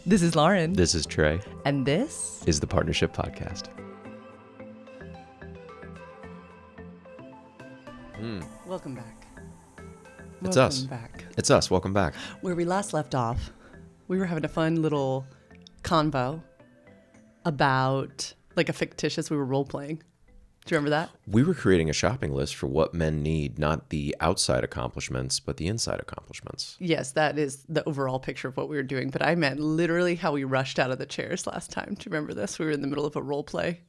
This is Lauren. This is Trey. And this is the Partnership Podcast. Welcome back. It's us. Back. It's us. Welcome back. Where we last left off, we were having a fun little convo about like a fictitious, we were role playing. Do you remember that? We were creating a shopping list for what men need, not the outside accomplishments, but the inside accomplishments. Yes, that is the overall picture of what we were doing. But I meant literally how we rushed out of the chairs last time. Do you remember this? We were in the middle of a role play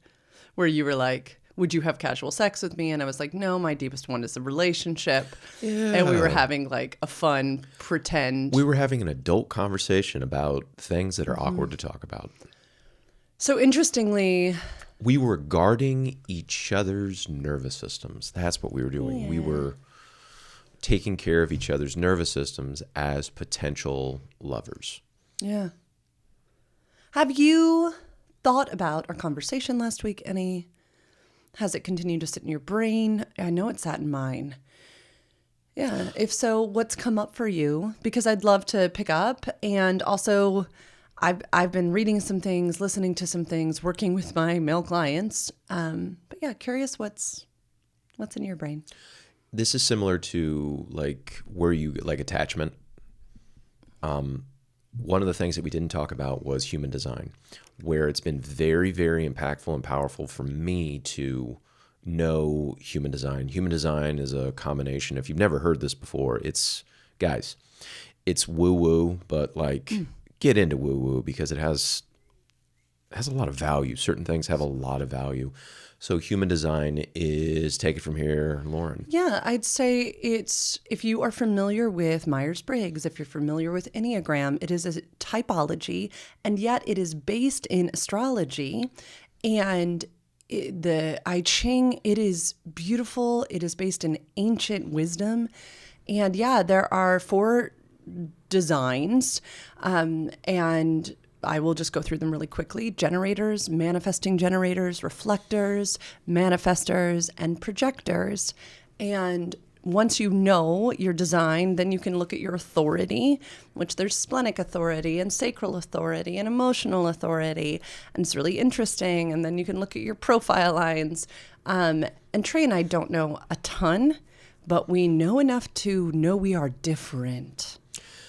where you were like, would you have casual sex with me? And I was like, no, my deepest one is a relationship. Yeah. And we were having like a fun pretend. We were having an adult conversation about things that are awkward to talk about. So interestingly, we were guarding each other's nervous systems. That's what we were doing. Yeah. We were taking care of each other's nervous systems as potential lovers. Yeah. Have you thought about our conversation last week any? Has it continued to sit in your brain? I know it sat in mine. Yeah. If so, what's come up for you? Because I'd love to pick up. And also, I've been reading some things, listening to some things, working with my male clients. But yeah, curious what's in your brain. This is similar to like where you like attachment. One of the things that we didn't talk about was human design, where it's been very, very impactful and powerful for me to know human design. Human design is a combination. If you've never heard this before, it's woo-woo, but like get into woo-woo because it has a lot of value. Certain things have a lot of value. So human design is, take it from here, Lauren. Yeah, I'd say it's, if you are familiar with Myers-Briggs, if you're familiar with Enneagram, it is a typology, and yet it is based in astrology. And the I Ching, it is beautiful. It is based in ancient wisdom. And yeah, there are 4 designs, and I will just go through them really quickly. Generators, manifesting generators, reflectors, manifestors, and projectors. And once you know your design, then you can look at your authority, which there's splenic authority and sacral authority and emotional authority. And it's really interesting. And then you can look at your profile lines. And Trey and I don't know a ton, but we know enough to know we are different.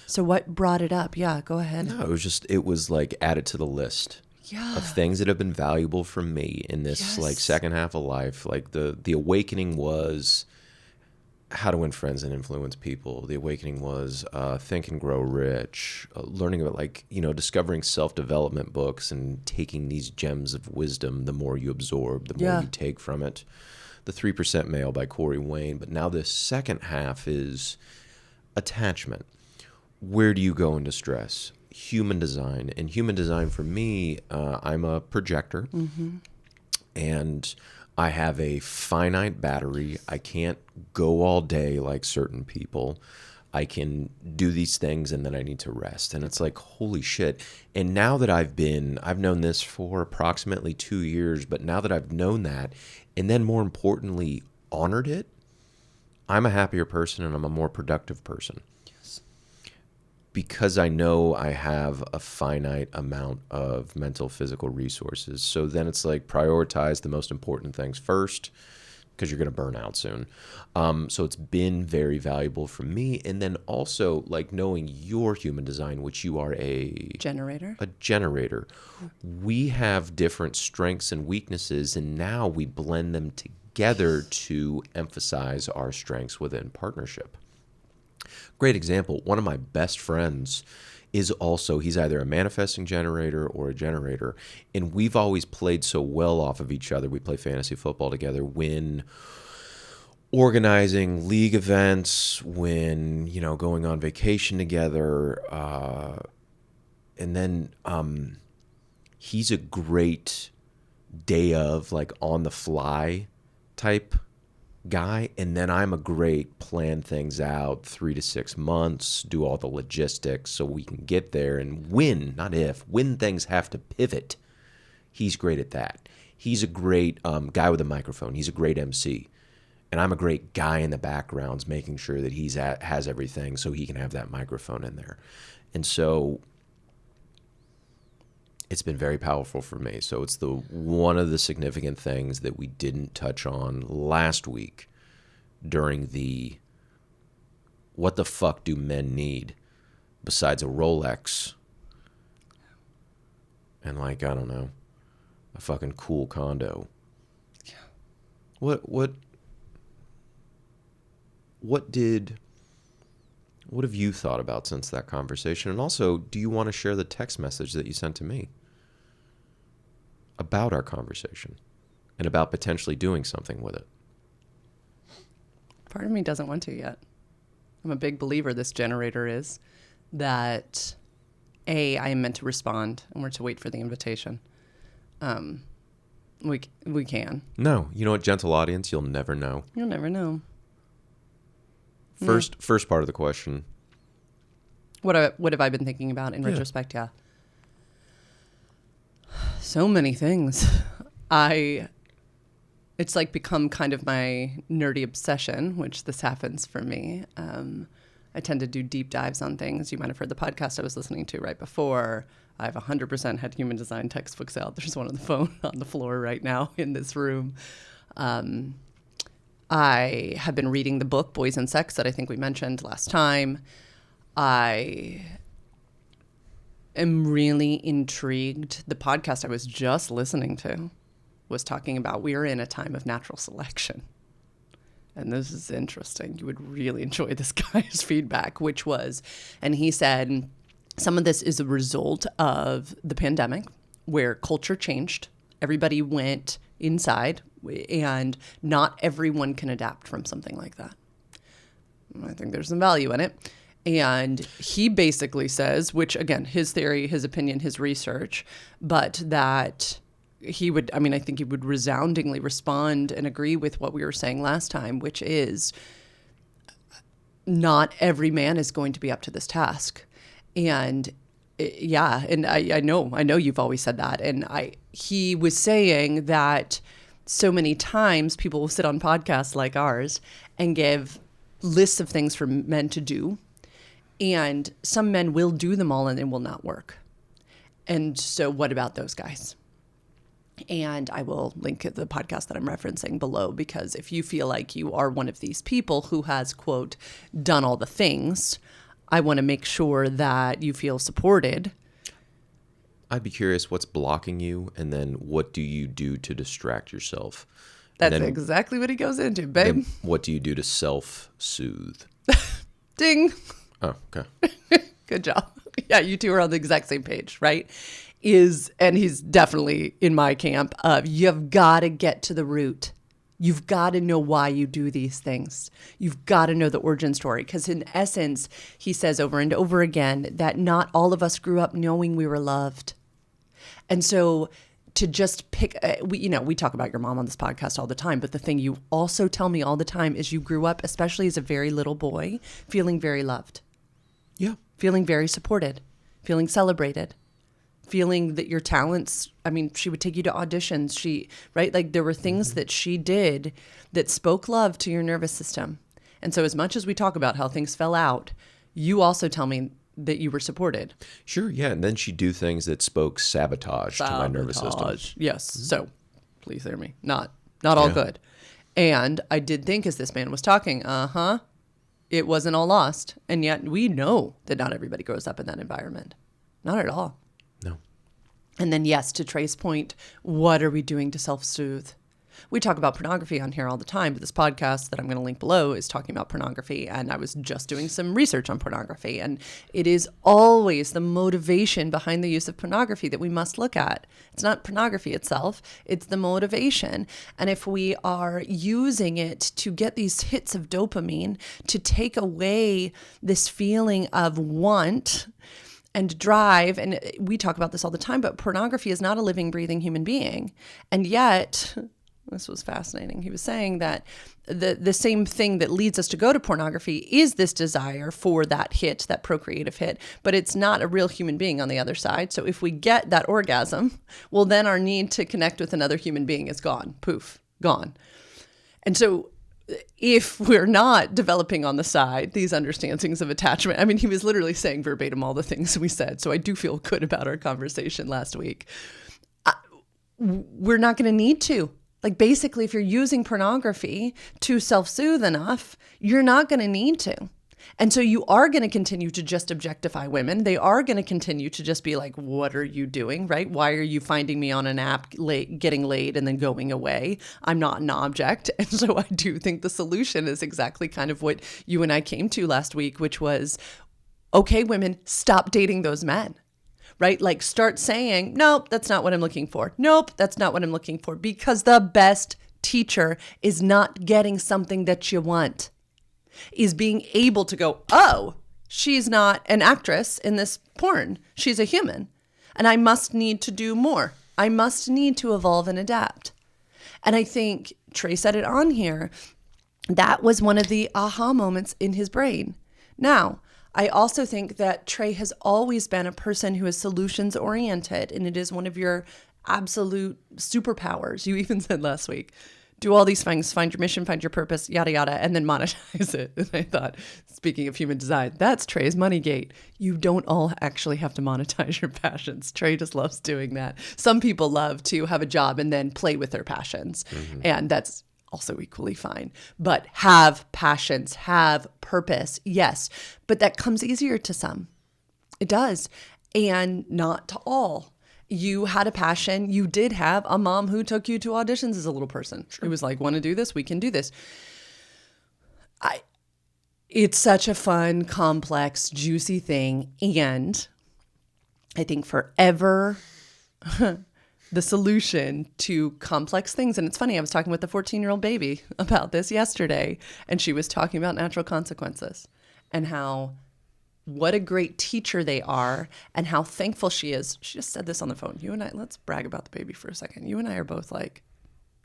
So what brought it up? Yeah, go ahead. No, it was like added to the list of things that have been valuable for me in this like second half of life. Like the awakening was how to win friends and influence people. The awakening was think and grow rich, learning about like, discovering self-development books and taking these gems of wisdom. The more you absorb, the more you take from it. The 3% Male by Corey Wayne. But now this second half is attachment. Where do you go into stress? Human design. And human design for me, I'm a projector. And I have a finite battery. I can't go all day like certain people. I can do these things and then I need to rest. And it's like, holy shit. And now that I've known this for approximately 2 years, but now that I've known that, and then more importantly, honored it, I'm a happier person and I'm a more productive person. Because I know I have a finite amount of mental, physical resources. So then it's like prioritize the most important things first because you're going to burn out soon. So it's been very valuable for me. And then also like knowing your human design, which you are a generator. We have different strengths and weaknesses, and now we blend them together to emphasize our strengths within partnership. Great example. One of my best friends is also, he's either a manifesting generator or a generator. And we've always played so well off of each other. We play fantasy football together when organizing league events, when, going on vacation together. And then he's a great day of, like, on the fly type guy, and then I'm a great plan things out 3 to 6 months, do all the logistics so we can get there and win, not if, when things have to pivot. He's great at that. He's a great guy with a microphone. He's a great MC. And I'm a great guy in the backgrounds making sure that has everything so he can have that microphone in there. And so It's been very powerful for me. So it's one of the significant things that we didn't touch on last week during the what the fuck do men need besides a Rolex and like, I don't know, a fucking cool condo. Yeah. What have you thought about since that conversation? And also, do you want to share the text message that you sent to me about our conversation and about potentially doing something with it? Part of me doesn't want to yet. I'm a big believer, this generator is, that I am meant to respond and we're to wait for the invitation. We can. No. You know what, gentle audience? You'll never know. You'll never know. First part of the question. What have I been thinking about in retrospect? Yeah. So many things. It's like become kind of my nerdy obsession, which this happens for me. I tend to do deep dives on things. You might have heard the podcast I was listening to right before. I've 100% had human design textbooks out. There's one on the phone on the floor right now in this room. I have been reading the book Boys and Sex that I think we mentioned last time. I am really intrigued. The podcast I was just listening to was talking about we're in a time of natural selection. And this is interesting. You would really enjoy this guy's feedback, which was, and he said, some of this is a result of the pandemic where culture changed. Everybody went inside and not everyone can adapt from something like that. I think there's some value in it. And he basically says, which again, his theory, his opinion, his research, but that he would, I think he would resoundingly respond and agree with what we were saying last time, which is not every man is going to be up to this task. And yeah, and I know you've always said that. And he was saying that so many times people will sit on podcasts like ours and give lists of things for men to do. And some men will do them all and it will not work. And so what about those guys? And I will link the podcast that I'm referencing below, because if you feel like you are one of these people who has, quote, done all the things, I want to make sure that you feel supported. I'd be curious what's blocking you, and then what do you do to distract yourself? That's exactly what he goes into, babe. What do you do to self-soothe? Ding. Oh, okay. Good job. Yeah, you two are on the exact same page, right? And he's definitely in my camp of you've got to get to the root. You've got to know why you do these things. You've got to know the origin story. Because in essence, he says over and over again that not all of us grew up knowing we were loved. And so to just pick, we talk about your mom on this podcast all the time, but the thing you also tell me all the time is you grew up, especially as a very little boy, feeling very loved. Yeah. Feeling very supported, feeling celebrated, feeling that your talents, she would take you to auditions. Right? Like there were things that she did that spoke love to your nervous system. And so as much as we talk about how things fell out, you also tell me that you were supported. Sure, yeah. And then she'd do things that spoke sabotage to my nervous system. Yes. Mm-hmm. So please hear me. Not all good. And I did think as this man was talking, it wasn't all lost. And yet we know that not everybody grows up in that environment. Not at all. No. And then, yes, to Trey's point, what are we doing to self-soothe? We talk about pornography on here all the time, but this podcast that I'm going to link below is talking about pornography. And I was just doing some research on pornography. And it is always the motivation behind the use of pornography that we must look at. It's not pornography itself, it's the motivation. And if we are using it to get these hits of dopamine, to take away this feeling of want and drive, and we talk about this all the time, but pornography is not a living, breathing human being. And yet, this was fascinating. He was saying that the same thing that leads us to go to pornography is this desire for that hit, that procreative hit, but it's not a real human being on the other side. So if we get that orgasm, well, then our need to connect with another human being is gone. Poof, gone. And so if we're not developing on the side these understandings of attachment, I mean, he was literally saying verbatim all the things we said. So I do feel good about our conversation last week. We're not going to need to. Like, basically, if you're using pornography to self-soothe enough, you're not going to need to. And so you are going to continue to just objectify women. They are going to continue to just be like, what are you doing, right? Why are you finding me on an app getting laid and then going away? I'm not an object. And so I do think the solution is exactly kind of what you and I came to last week, which was, okay, women, stop dating those men. Right? Like, start saying, nope, that's not what I'm looking for. Nope, that's not what I'm looking for. Because the best teacher is not getting something that you want, is being able to go, oh, she's not an actress in this porn. She's a human. And I must need to do more. I must need to evolve and adapt. And I think Trey said it on here. That was one of the aha moments in his brain. Now, I also think that Trey has always been a person who is solutions oriented, and it is one of your absolute superpowers. You even said last week, do all these things, find your mission, find your purpose, yada, yada, and then monetize it. And I thought, speaking of human design, that's Trey's money gate. You don't all actually have to monetize your passions. Trey just loves doing that. Some people love to have a job and then play with their passions. Mm-hmm. And that's also equally fine. But have passions, have purpose, yes. But that comes easier to some. It does. And not to all. You had a passion. You did have a mom who took you to auditions as a little person. Sure. It was like, want to do this? We can do this. It's such a fun, complex, juicy thing. And I think forever the solution to complex things. And it's funny, I was talking with the 14-year-old baby about this yesterday, and she was talking about natural consequences and how, what a great teacher they are and how thankful she is. She just said this on the phone. You and I, let's brag about the baby for a second. You and I are both like,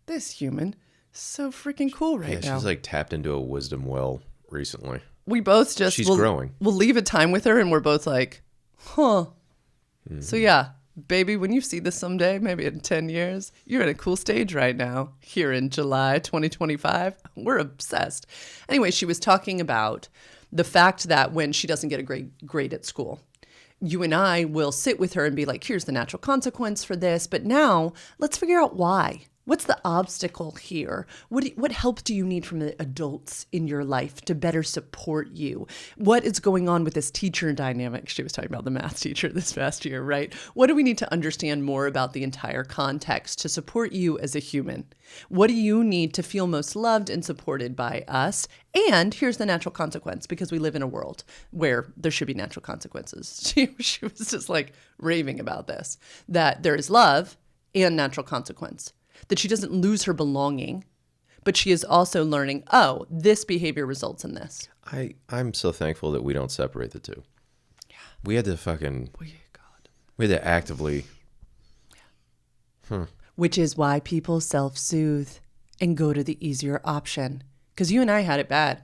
this human is so freaking cool right now. She's like tapped into a wisdom well recently. We both just, she's growing. We'll leave a time with her and we're both like, huh. Mm-hmm. So yeah. Baby, when you see this someday, maybe in 10 years, you're in a cool stage right now. Here in July 2025, we're obsessed. Anyway, she was talking about the fact that when she doesn't get a great grade at school, you and I will sit with her and be like, here's the natural consequence for this. But now let's figure out why. What's the obstacle here? What help do you need from the adults in your life to better support you? What is going on with this teacher dynamic? She was talking about the math teacher this past year, right? What do we need to understand more about the entire context to support you as a human? What do you need to feel most loved and supported by us? And here's the natural consequence, because we live in a world where there should be natural consequences. She was just like raving about this, that there is love and natural consequence. That she doesn't lose her belonging, but she is also learning, oh, this behavior results in this. I'm so thankful that we don't separate the two. Yeah. We had to we had to actively. Yeah. Which is why people self-soothe and go to the easier option. Because you and I had it bad,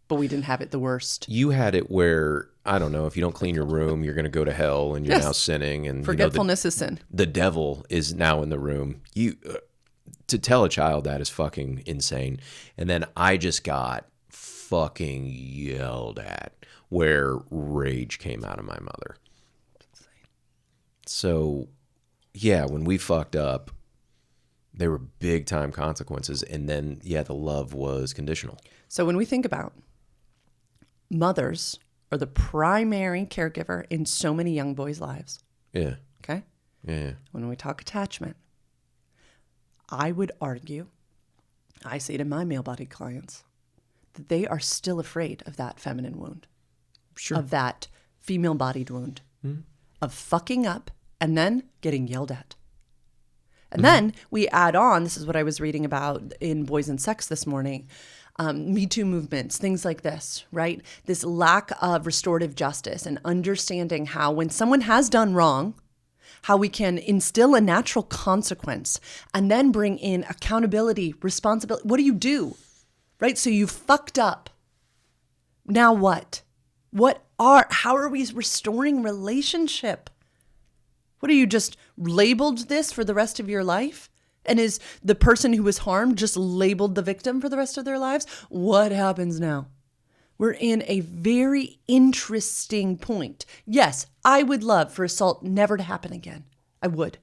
but we didn't have it the worst. You had it where, I don't know, if you don't clean your room, you're going to go to hell and you're now sinning. And forgetfulness is sin. The devil is now in the room. To tell a child that is fucking insane. And then I just got fucking yelled at where rage came out of my mother. So, yeah, when we fucked up, there were big time consequences. And then, yeah, the love was conditional. So when we think about mothers are the primary caregiver in so many young boys' lives. Yeah. Okay? Yeah. When we talk attachment, I would argue, I say to my male-bodied clients, that they are still afraid of that feminine wound. Sure. Of that female-bodied wound. Mm-hmm. Of fucking up and then getting yelled at. And then we add on, this is what I was reading about in Boys and Sex this morning, Me Too movements, things like this, right? This lack of restorative justice and understanding how when someone has done wrong, how we can instill a natural consequence and then bring in accountability, responsibility. What do? Right? So you fucked up. Now what? How are we restoring relationship? What are you just labeled this for the rest of your life? And is the person who was harmed just labeled the victim for the rest of their lives? What happens now? We're in a very interesting point. Yes, I would love for assault never to happen again. I would.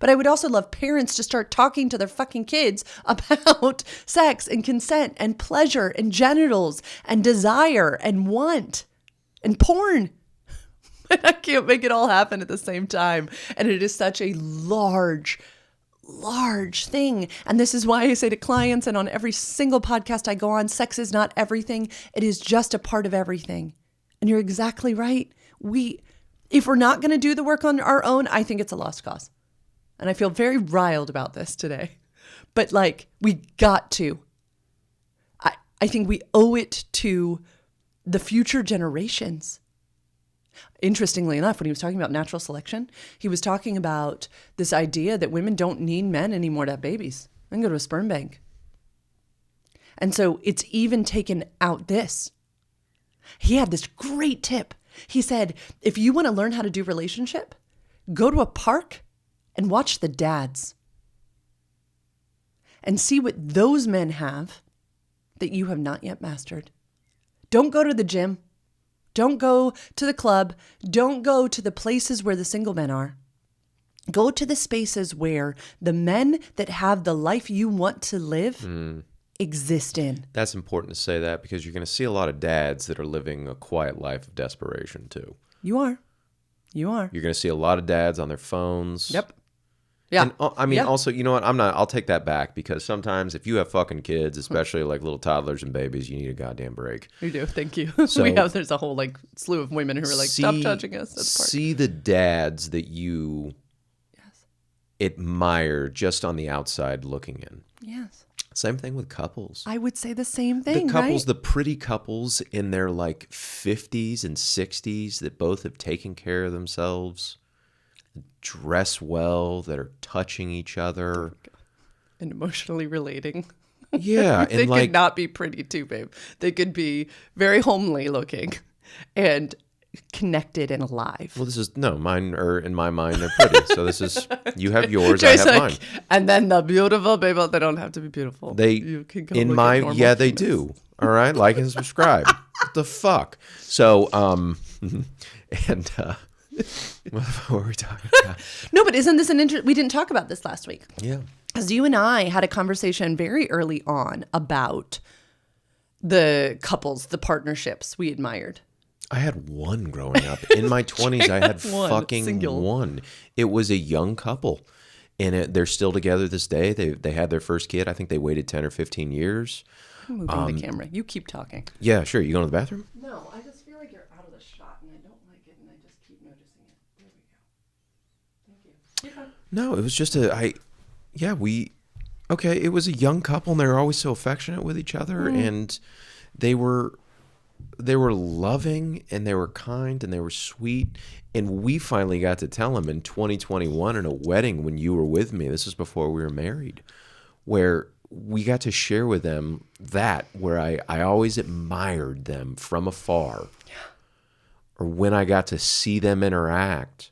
But I would also love parents to start talking to their fucking kids about sex and consent and pleasure and genitals and desire and want and porn. And I can't make it all happen at the same time. And it is such a large thing. And this is why I say to clients and on every single podcast I go on, sex is not everything. It is just a part of everything. And you're exactly right. If we're not going to do the work on our own, I think it's a lost cause. And I feel very riled about this today. But we got to. I think we owe it to the future generations. Interestingly enough, when he was talking about natural selection, he was talking about this idea that women don't need men anymore to have babies. They can go to a sperm bank. And so it's even taken out this. He had this great tip. He said, if you want to learn how to do relationship, go to a park and watch the dads and see what those men have that you have not yet mastered. Don't go to the gym. Don't go to the club. Don't go to the places where the single men are. Go to the spaces where the men that have the life you want to live exist in. That's important to say that because you're going to see a lot of dads that are living a quiet life of desperation too. You are. You're going to see a lot of dads on their phones. Yep. Yeah. And also, you know what? I'll take that back because sometimes if you have fucking kids, especially like little toddlers and babies, you need a goddamn break. We do. Thank you. So, there's a whole slew of women who are like, stop touching us at the park. See the dads that you admire just on the outside looking in. Yes. Same thing with couples. I would say the same thing, the couples, right? The pretty couples in their 50s and 60s that both have taken care of themselves, dress well, that are touching each other. And emotionally relating. Yeah. They could not be pretty too, babe. They could be very homely looking and connected and alive. Well, mine are, in my mind, they're pretty. So this is, you have yours, Trey's I have mine. And then the beautiful, babe, they don't have to be beautiful. You can go they do. All right? Like and subscribe. What the fuck? So, what were we talking about? No, but isn't this we didn't talk about this last week. Yeah. Because you and I had a conversation very early on about the couples, the partnerships we admired. I had one growing up. In my 20s, I had one. It was a young couple. And they're still together this day. They had their first kid. I think they waited 10 or 15 years. I'm moving the camera. You keep talking. Yeah, sure. You going to the bathroom? No, I just feel like you're out of the shot, and I don't like it, and I just keep noticing it. There we go. Thank you. No, it was just it was a young couple, and they were always so affectionate with each other, and they were loving, and they were kind, and they were sweet. And we finally got to tell them in 2021 in a wedding when you were with me. This is before we were married, where we got to share with them where I always admired them from afar. Yeah. Or when I got to see them interact.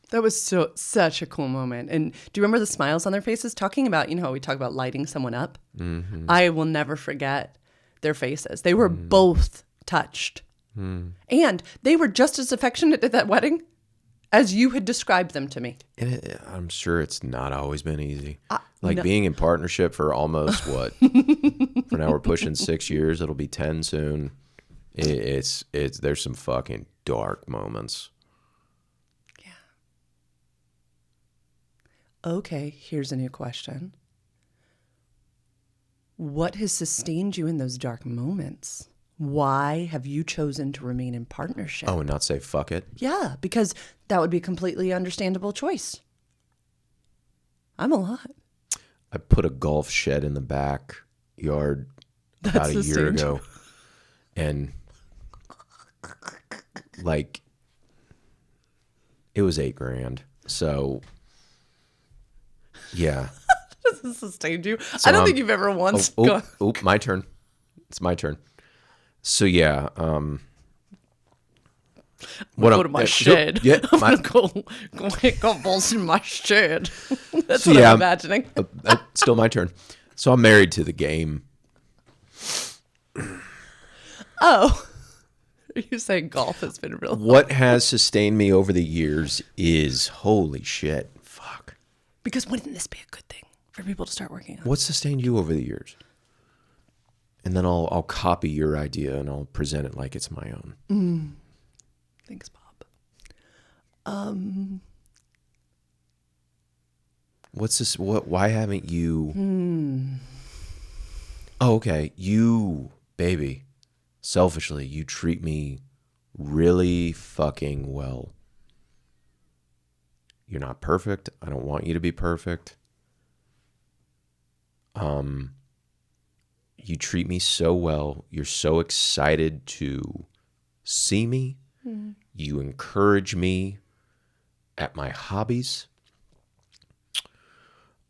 That was such a cool moment. And do you remember the smiles on their faces? Talking about, how we talk about lighting someone up? Mm-hmm. I will never forget their faces. They were both touched. And they were just as affectionate at that wedding as you had described them to me. And I'm sure it's not always been easy. Being in partnership for almost what? For now we're pushing 6 years. It'll be 10 soon. It's there's some fucking dark moments. Yeah. Okay, here's a new question. What has sustained you in those dark moments? Why have you chosen to remain in partnership? Oh, and not say fuck it? Yeah, because that would be a completely understandable choice. I'm a lot. I put a golf shed in the backyard about a year ago. And it was $8,000. So yeah. Does this sustain you? So I don't think you've ever once gone. My turn. It's my turn. So yeah, I'm gonna go to my shed. Yeah, I'm gonna go hit golf balls in my shed. That's So, what yeah, I'm imagining. Still my turn. So I'm married to the game. Oh. Are you saying golf has been real? What has sustained me over the years is, holy shit, fuck. Because wouldn't this be a good thing for people to start working on? What sustained you over the years? And then I'll copy your idea and I'll present it like it's my own. Thanks, Bob. What's this? Why haven't you? Oh, okay. You, baby, selfishly, you treat me really fucking well. You're not perfect. I don't want you to be perfect. You treat me so well. You're so excited to see me. You encourage me at my hobbies.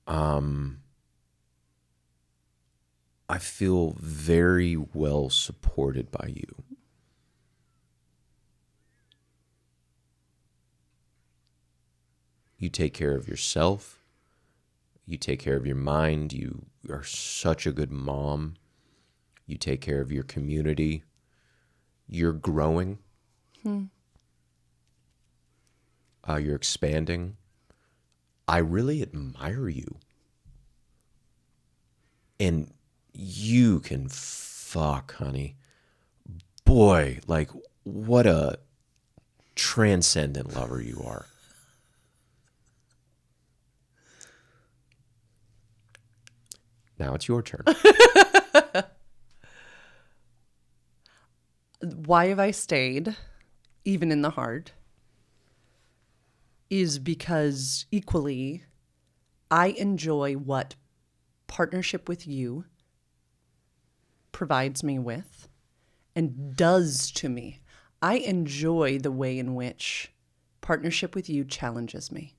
I feel very well supported by you. You take care of yourself. You take care of your mind. You are such a good mom. You take care of your community. You're growing. You're expanding. I really admire you. And you can fuck, honey. Boy, like, what a transcendent lover you are. Now it's your turn. Why have I stayed, even in the hard, is because equally I enjoy what partnership with you provides me with and does to me. I enjoy the way in which partnership with you challenges me,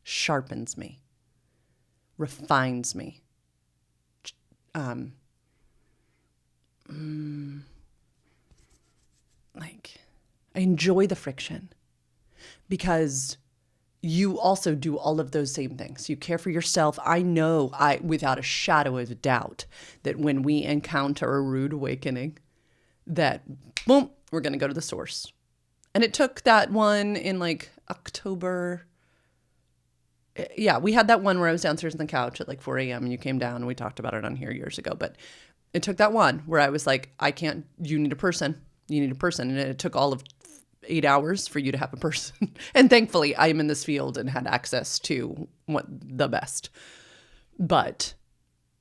sharpens me, refines me. Like, I enjoy the friction because you also do all of those same things. You care for yourself. I know, without a shadow of a doubt, that when we encounter a rude awakening, that boom, we're going to go to the source. And it took that one in like October. Yeah, we had that one where I was downstairs on the couch at like 4 a.m. and you came down and we talked about it on here years ago. But it took that one where I was like, I can't, you need a person. You need a person. And it took all of 8 hours for you to have a person. And thankfully, I am in this field and had access to the best. But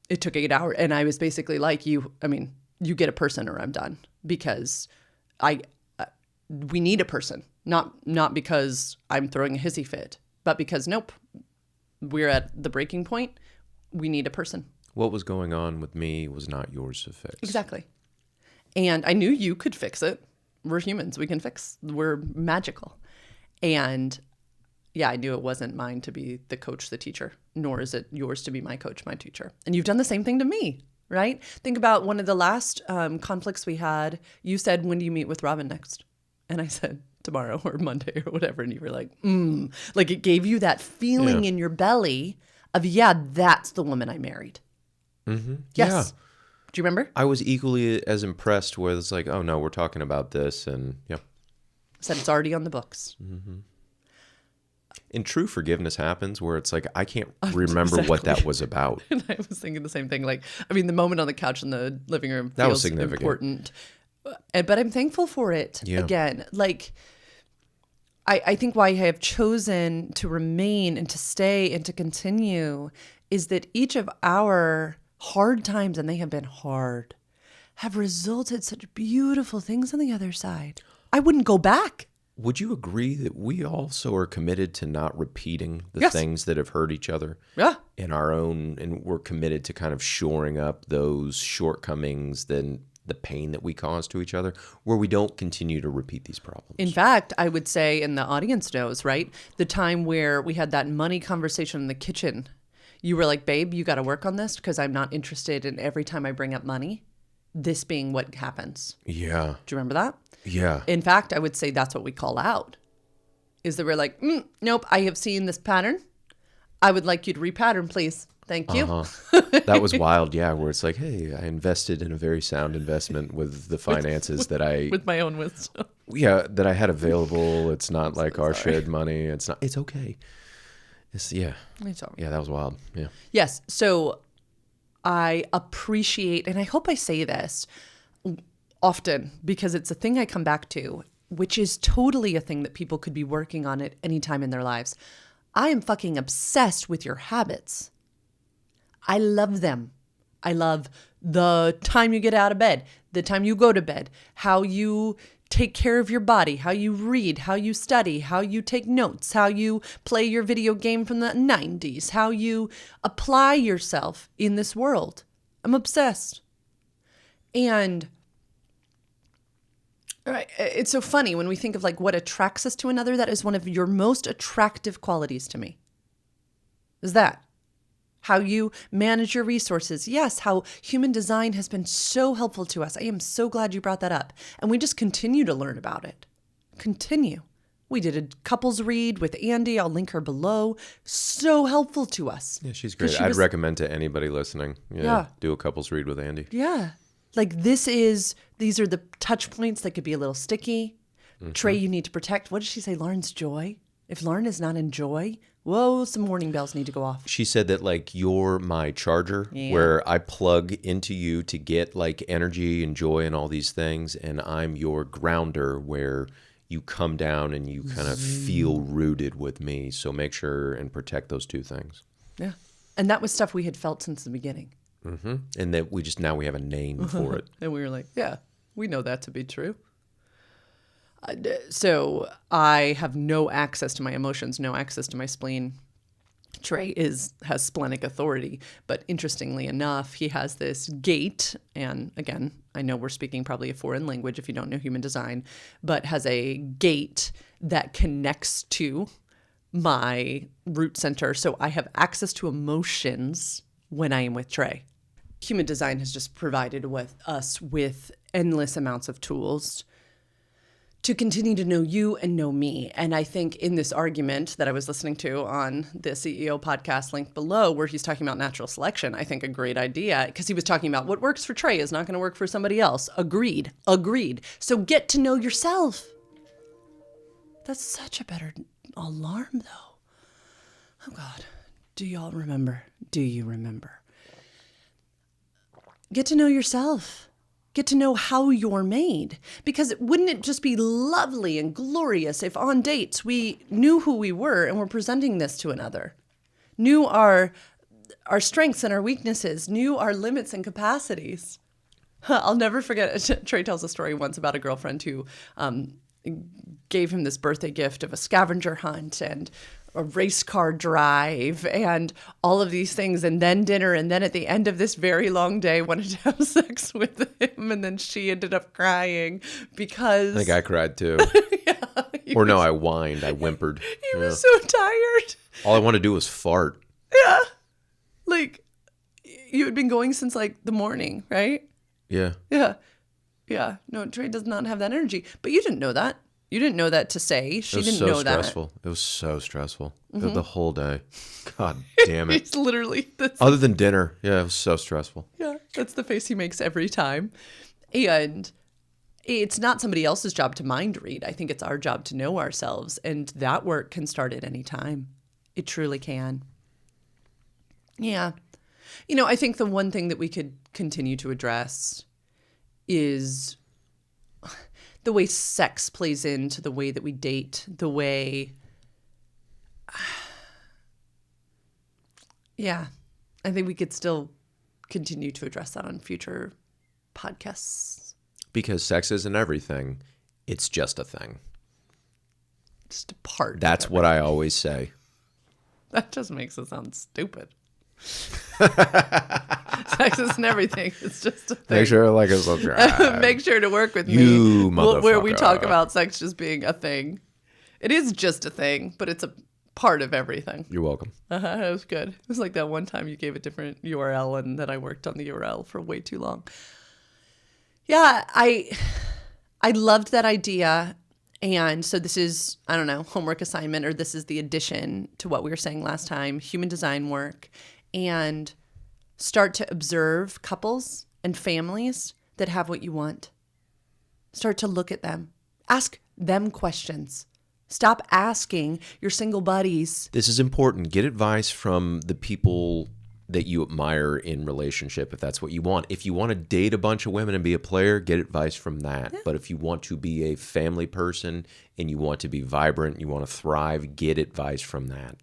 it took 8 hours. And I was basically like, you get a person or I'm done. Because we need a person. Not because I'm throwing a hissy fit, but because, nope, we're at the breaking point. We need a person. What was going on with me was not yours to fix. Exactly. And I knew you could fix it. We're humans. We can fix. We're magical. And yeah, I knew it wasn't mine to be the coach, the teacher, nor is it yours to be my coach, my teacher. And you've done the same thing to me, right? Think about one of the last conflicts we had. You said, when do you meet with Robin next? And I said, tomorrow or Monday or whatever. And you were like, like it gave you that feeling in your belly of, yeah, that's the woman I married. Mm-hmm. Yes. Yeah. Do you remember? I was equally as impressed where it's like, oh no, we're talking about this. And yeah. Said it's already on the books. Mm-hmm. And true forgiveness happens where it's like, I can't remember what that was about. And I was thinking the same thing. Like, I mean, the moment on the couch in the living room that was feels significant. Important. But I'm thankful for it. Yeah. Again, like, I think why I have chosen to remain and to stay and to continue is that each of our hard times, and they have been hard, have resulted such beautiful things on the other side. I wouldn't go back. Would you agree that we also are committed to not repeating the Yes. things that have hurt each other? Yeah. In our own, and we're committed to kind of shoring up those shortcomings, then the pain that we cause to each other, where we don't continue to repeat these problems. In fact, I would say, and the audience knows, right? The time where we had that money conversation in the kitchen, you were like, babe, you got to work on this because I'm not interested in every time I bring up money, this being what happens. Yeah. Do you remember that? Yeah. In fact, I would say that's what we call out. Is that we're like, nope, I have seen this pattern. I would like you to repattern, please. Thank you. That was wild, yeah, where it's like, hey, I invested in a very sound investment with the finances with my own wisdom. Yeah, that I had available. It's not like our sorry. shared money. It's okay. It's yeah, that was wild. Yeah. Yes. So I appreciate, and I hope I say this often because it's a thing I come back to, which is totally a thing that people could be working on at any time in their lives. I am fucking obsessed with your habits. I love them. I love the time you get out of bed, the time you go to bed, how you take care of your body, how you read, how you study, how you take notes, how you play your video game from the 90s, how you apply yourself in this world. I'm obsessed. And it's so funny when we think of like what attracts us to another. That is one of your most attractive qualities to me. Is that how you manage your resources? Yes, how human design has been so helpful to us. I am so glad you brought that up. And we just continue to learn about it. Continue. We did a couples read with Andy. I'll link her below. So helpful to us. Yeah, she's great. I'd recommend to anybody listening. Yeah. Do a couples read with Andy. Yeah. Like these are the touch points that could be a little sticky. Trey, you need to protect. What did she say? Lauren's joy. If Lauren is not in joy, whoa, some warning bells need to go off. She said that like you're my charger where I plug into you to get like energy and joy and all these things. And I'm your grounder where you come down and you kind of feel rooted with me. So make sure and protect those two things. Yeah. And that was stuff we had felt since the beginning. Mm-hmm. And that now we have a name for it. And we were like, yeah, we know that to be true. So I have no access to my emotions, no access to my spleen. Trey has splenic authority, but interestingly enough, he has this gate. And again, I know we're speaking probably a foreign language if you don't know human design, but has a gate that connects to my root center. So I have access to emotions when I am with Trey. Human design has just provided us with endless amounts of tools to continue to know you and know me. And I think in this argument that I was listening to on the CEO podcast linked below, where he's talking about natural selection, I think a great idea, because he was talking about what works for Trey is not going to work for somebody else. Agreed. So get to know yourself. That's such a better alarm, though. Oh, God. Do y'all remember? Do you remember? Get to know yourself. Get to know how you're made. Because wouldn't it just be lovely and glorious if on dates we knew who we were and were presenting this to another? Knew our strengths and our weaknesses, knew our limits and capacities. I'll never forget, Trey tells a story once about a girlfriend who gave him this birthday gift of a scavenger hunt and a race car drive and all of these things, and then dinner, and then at the end of this very long day wanted to have sex with him, and then she ended up crying because... I think I cried too. I whined. I whimpered. He was so tired. All I wanted to do was fart. Yeah. Like, you had been going since like the morning, right? Yeah. Yeah. No, Trey does not have that energy. But you didn't know that. You didn't know that to say. She didn't know that. It was so stressful. The whole day. God damn it. It's literally this. Other than dinner. Yeah, it was so stressful. Yeah, that's the face he makes every time. And it's not somebody else's job to mind read. I think it's our job to know ourselves. And that work can start at any time. It truly can. Yeah. I think the one thing that we could continue to address is the way sex plays into the way that we date, the way... Yeah, I think we could still continue to address that on future podcasts. Because sex isn't everything. It's just a thing. Just a part. That's what I always say. That just makes it sound stupid. Sex isn't everything. It's just a thing. Make sure to like us, subscribe. Make sure to work with you, me. Motherfucker. Where we talk about sex just being a thing. It is just a thing, but it's a part of everything. You're welcome. It was good. It was like that one time you gave a different URL and then I worked on the URL for way too long. Yeah, I loved that idea. And so this is, I don't know, homework assignment, or this is the addition to what we were saying last time, human design work, and start to observe couples and families that have what you want. Start to look at them. Ask them questions. Stop asking your single buddies. This is important. Get advice from the people that you admire in relationship, if that's what you want. If you want to date a bunch of women and be a player, get advice from that. Yeah. But if you want to be a family person and you want to be vibrant, you want to thrive, get advice from that.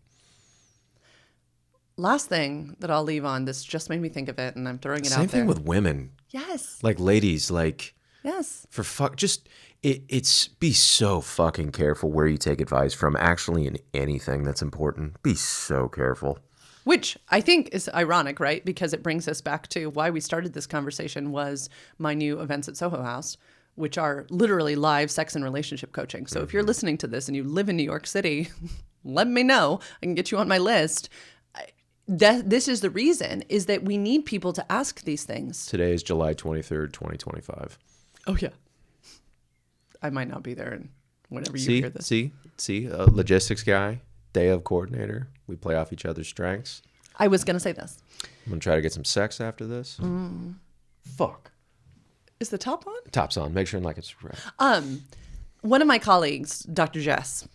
Last thing that I'll leave on, this just made me think of it, and I'm throwing it out there. Same thing with women. Yes. Like, ladies, like, yes. For fuck, just it's be so fucking careful where you take advice from. Actually, in anything that's important, be so careful. Which I think is ironic, right? Because it brings us back to why we started this conversation was my new events at Soho House, which are literally live sex and relationship coaching. So if you're listening to this and you live in New York City, let me know. I can get you on my list. This is the reason, is that we need people to ask these things. Today is July 23rd, 2025. Oh, yeah. I might not be there whenever you hear this. See, logistics guy, day of coordinator. We play off each other's strengths. I was going to say this. I'm going to try to get some sex after this. Fuck. Is the top on? Top's on. Make sure and like it. Subscribe. One of my colleagues, Dr. Jess,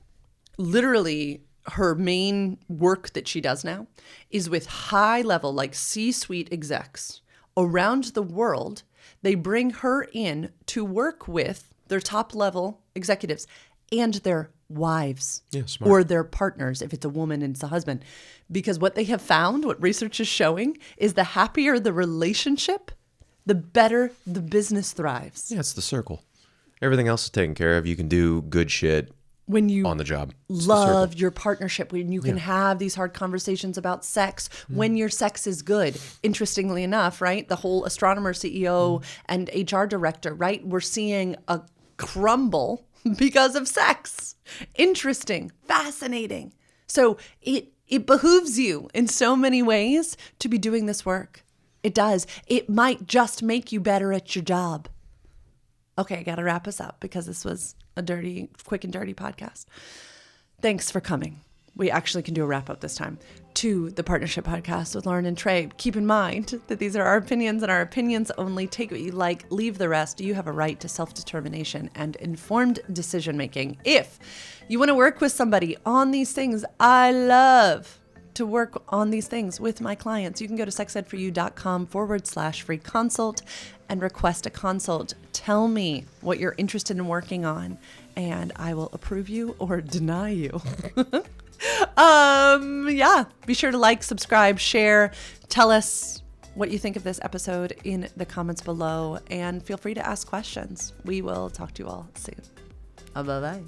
literally her main work that she does now is with high level, like C-suite execs around the world. They bring her in to work with their top level executives and their wives or their partners, if it's a woman and it's a husband. Because what they have found, what research is showing, is the happier the relationship, the better the business thrives. Yeah, it's the circle. Everything else is taken care of. You can do good shit when you on the job. Love your partnership, when you can have these hard conversations about sex, when your sex is good. Interestingly enough, right? The whole astronomer CEO and HR director, right? We're seeing a crumble because of sex. Interesting, fascinating. So it behooves you in so many ways to be doing this work. It does. It might just make you better at your job. Okay, I got to wrap us up because this was a quick and dirty podcast. Thanks for coming. We actually can do a wrap up this time to the Partnership Podcast with Lauren and Trey. Keep in mind that these are our opinions and our opinions only. Take what you like, leave the rest. You have a right to self-determination and informed decision making. If you want to work with somebody on these things, I love to work on these things with my clients. You can go to sexedforyou.com/free consult and request a consult. Tell me what you're interested in working on, and I will approve you or deny you. Be sure to like, subscribe, share, tell us what you think of this episode in the comments below, and feel free to ask questions. We will talk to you all soon. Bye-bye.